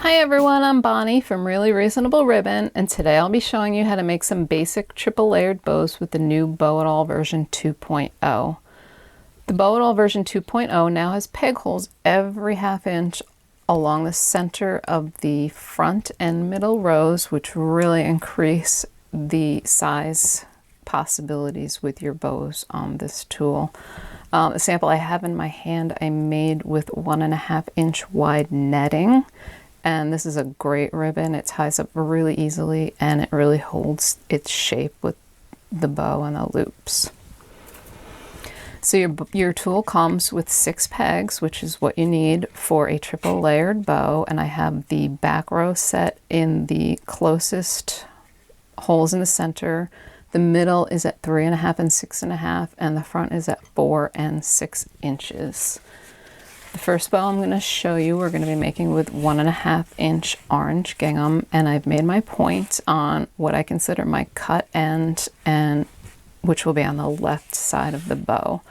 Hi everyone, I'm Bonnie from Really Reasonable Ribbon, and today I'll be showing you how to make some basic triple layered bows with the new Bow It All version 2.0. The Bow It All version 2.0 now has peg holes every ½ inch along the center of the front and middle rows, which really increase the size possibilities with your bows on this tool. The sample I have in my hand I made with 1½ inch wide netting. And this is a great ribbon. It ties up really easily and it really holds its shape with the bow and the loops. So your tool comes with 6 pegs, which is what you need for a triple layered bow. And I have the back row set in the closest holes in the center. The middle is at 3½ and 6½, and the front is at 4 and 6 inches. The first bow I'm going to show you we're going to be making with 1½ inch orange gingham, and I've made my point on what I consider my cut end, and which will be on the left side of the bow.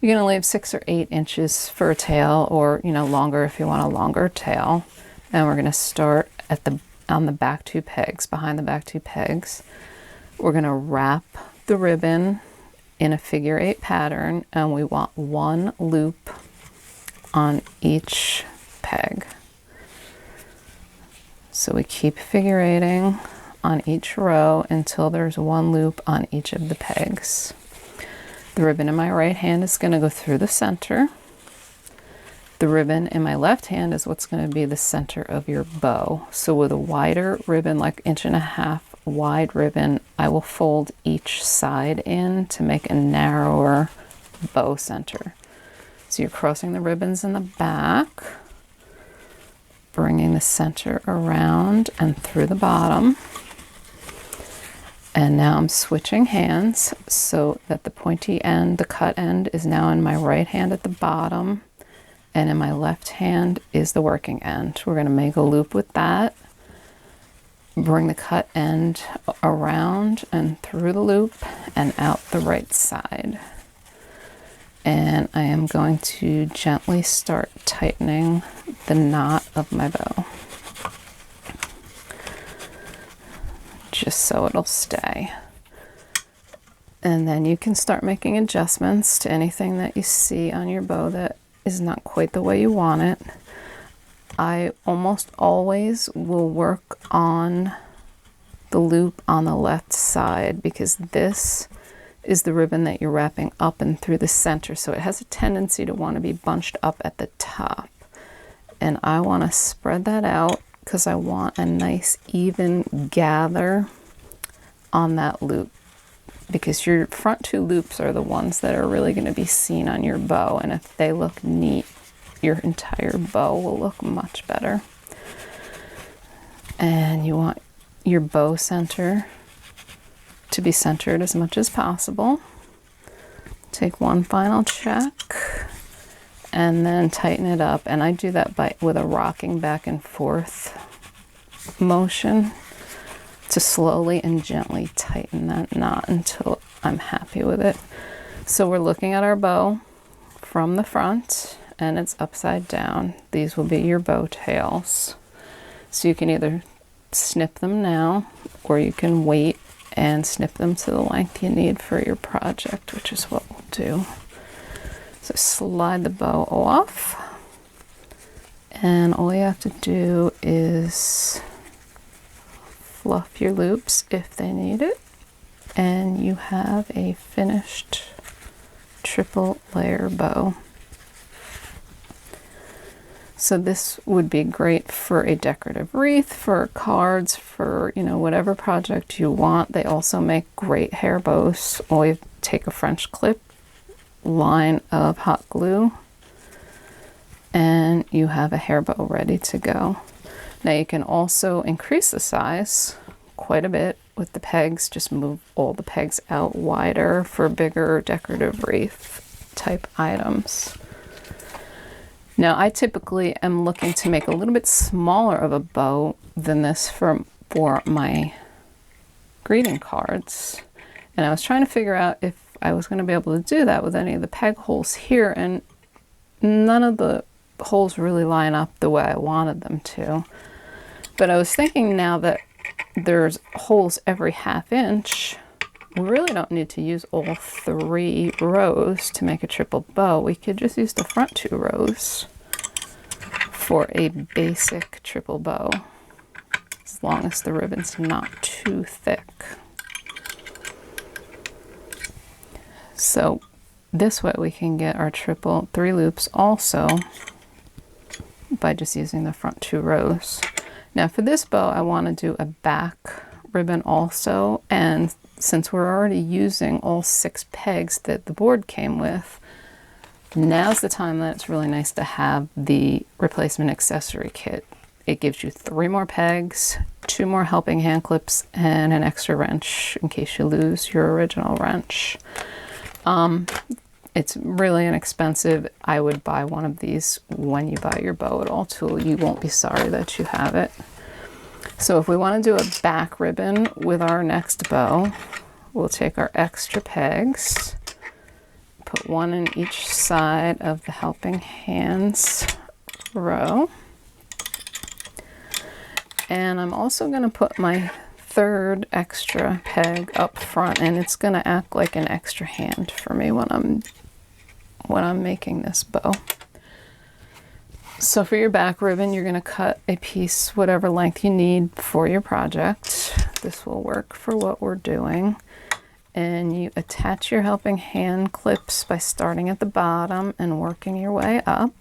You're going to leave 6 or 8 inches for a tail, or longer if you want a longer tail. And we're going to start at on the back 2 pegs, behind the back 2 pegs. We're going to wrap the ribbon in a figure 8 pattern, and we want 1 loop on each peg. So we keep figure eighting on each row until there's 1 loop on each of the pegs. The ribbon in my right hand is going to go through the center. The ribbon in my left hand is what's going to be the center of your bow. So with a wider ribbon, like 1½ inch wide ribbon, I will fold each side in to make a narrower bow center. So you're crossing the ribbons in the back, bringing the center around and through the bottom. And now I'm switching hands so that the pointy end, the cut end, is now in my right hand at the bottom, and in my left hand is the working end. We're going to make a loop with that, bring the cut end around and through the loop and out the right side. And I am going to gently start tightening the knot of my bow, just so it'll stay. And then you can start making adjustments to anything that you see on your bow that is not quite the way you want it. I almost always will work on the loop on the left side because this is the ribbon that you're wrapping up and through the center, so it has a tendency to want to be bunched up at the top, and I want to spread that out because I want a nice even gather on that loop, because your front 2 loops are the ones that are really going to be seen on your bow, and if they look neat, your entire bow will look much better. And you want your bow center to be centered as much as possible. Take one final check and then tighten it up, and I do that with a rocking back and forth motion to slowly and gently tighten that knot until I'm happy with it. So we're looking at our bow from the front and it's upside down. These will be your bow tails. So you can either snip them now or you can wait and snip them to the length you need for your project, which is what we'll do. So slide the bow off, and all you have to do is fluff your loops if they need it, and you have a finished triple layer bow. So this would be great for a decorative wreath, for cards, for whatever project you want. They also make great hair bows. All you take a French clip, line of hot glue, and you have a hair bow ready to go. Now you can also increase the size quite a bit with the pegs. Just move all the pegs out wider for bigger decorative wreath type items. Now I typically am looking to make a little bit smaller of a bow than this for my greeting cards, and I was trying to figure out if I was going to be able to do that with any of the peg holes here, and none of the holes really line up the way I wanted them to. But I was thinking, now that there's holes every 1/2 inch, we really don't need to use all 3 rows to make a triple bow. We could just use the front 2 rows for a basic triple bow, as long as the ribbon's not too thick. So this way we can get our triple 3 loops also by just using the front 2 rows. Now for this bow, I want to do a back ribbon also, and since we're already using all 6 pegs that the board came with, now's the time that it's really nice to have the replacement accessory kit. It gives you 3 more pegs, 2 more helping hand clips, and an extra wrench in case you lose your original wrench. It's really inexpensive. I would buy one of these when you buy your bow at all tool. You won't be sorry that you have it. So if we want to do a back ribbon with our next bow, we'll take our extra pegs, put 1 in each side of the helping hands row. And I'm also going to put my 3rd extra peg up front, and it's going to act like an extra hand for me when I'm making this bow. So for your back ribbon, you're going to cut a piece whatever length you need for your project. This will work for what we're doing. And you attach your helping hand clips by starting at the bottom and working your way up.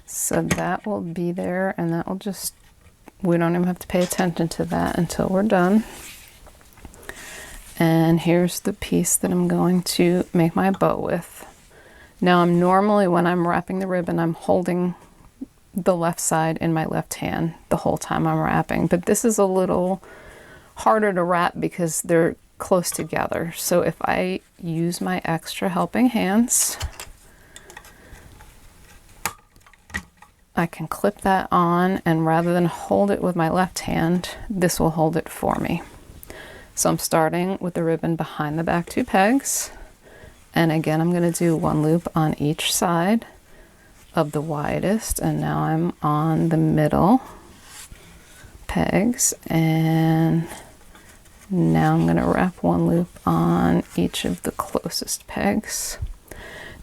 So that will be there, and that will just, we don't even have to pay attention to that until we're done. And here's the piece that I'm going to make my bow with. Now I'm normally, when I'm wrapping the ribbon, I'm holding the left side in my left hand the whole time I'm wrapping, but this is a little harder to wrap because they're close together. So if I use my extra helping hands, I can clip that on, and rather than hold it with my left hand, this will hold it for me. So I'm starting with the ribbon behind the back 2 pegs, and again I'm going to do 1 loop on each side of the widest, and now I'm on the middle pegs, and now I'm going to wrap 1 loop on each of the closest pegs.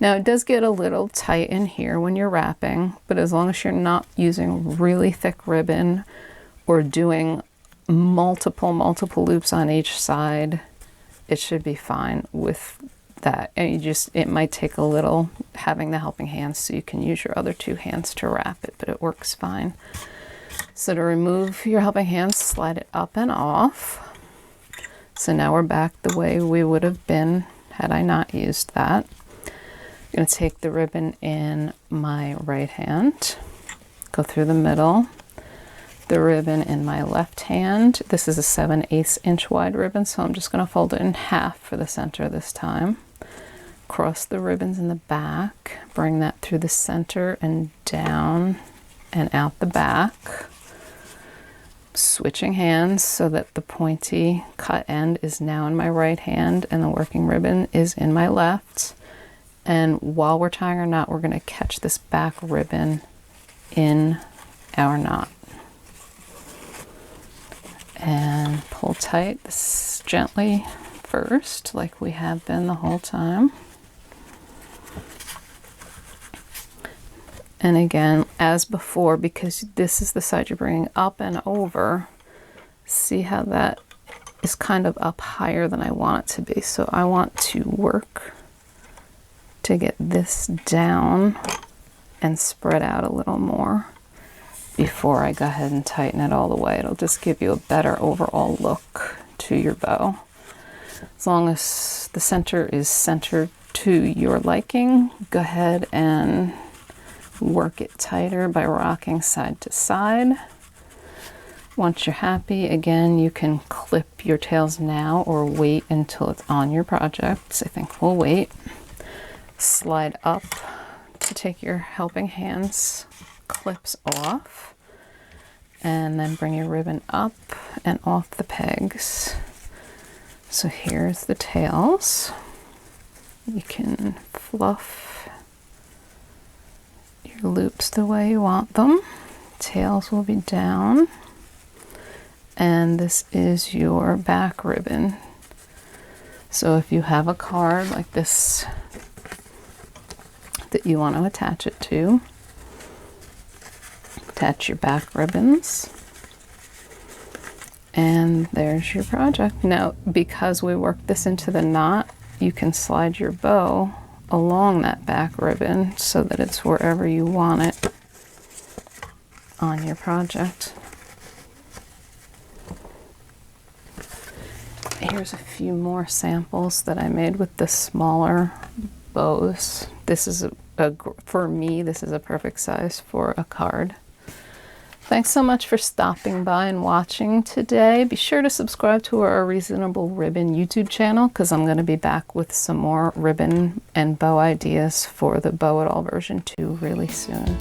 Now it does get a little tight in here when you're wrapping, but as long as you're not using really thick ribbon or doing multiple loops on each side, it should be fine with that. And it might take a little having the helping hands so you can use your other 2 hands to wrap it, but it works fine. So to remove your helping hands, slide it up and off. So now we're back the way we would have been had I not used that. I'm going to take the ribbon in my right hand, go through the middle, the ribbon in my left hand. This is a 7/8 inch wide ribbon, so I'm just going to fold it in half for the center this time. Cross the ribbons in the back, bring that through the center and down and out the back. Switching hands so that the pointy cut end is now in my right hand and the working ribbon is in my left. And while we're tying our knot, we're going to catch this back ribbon in our knot. And pull tight this gently first, like we have been the whole time. And again, as before, because this is the side you're bringing up and over, see how that is kind of up higher than I want it to be. So I want to work to get this down and spread out a little more before I go ahead and tighten it all the way. It'll just give you a better overall look to your bow. As long as the center is centered to your liking, go ahead and work it tighter by rocking side to side. Once you're happy, again, you can clip your tails now or wait until it's on your project. I think we'll wait. Slide up to take your helping hands clips off, and then bring your ribbon up and off the pegs. So here's the tails. You can fluff your loops the way you want them. Tails will be down. And this is your back ribbon. So if you have a card like this that you want to attach it to, attach your back ribbons. And there's your project. Now, because we worked this into the knot, you can slide your bow along that back ribbon so that it's wherever you want it on your project. Here's a few more samples that I made with the smaller bows. This is for me, this is a perfect size for a card. Thanks so much for stopping by and watching today. Be sure to subscribe to our Reasonable Ribbon YouTube channel because I'm going to be back with some more ribbon and bow ideas for the Bow It All version 2 really soon.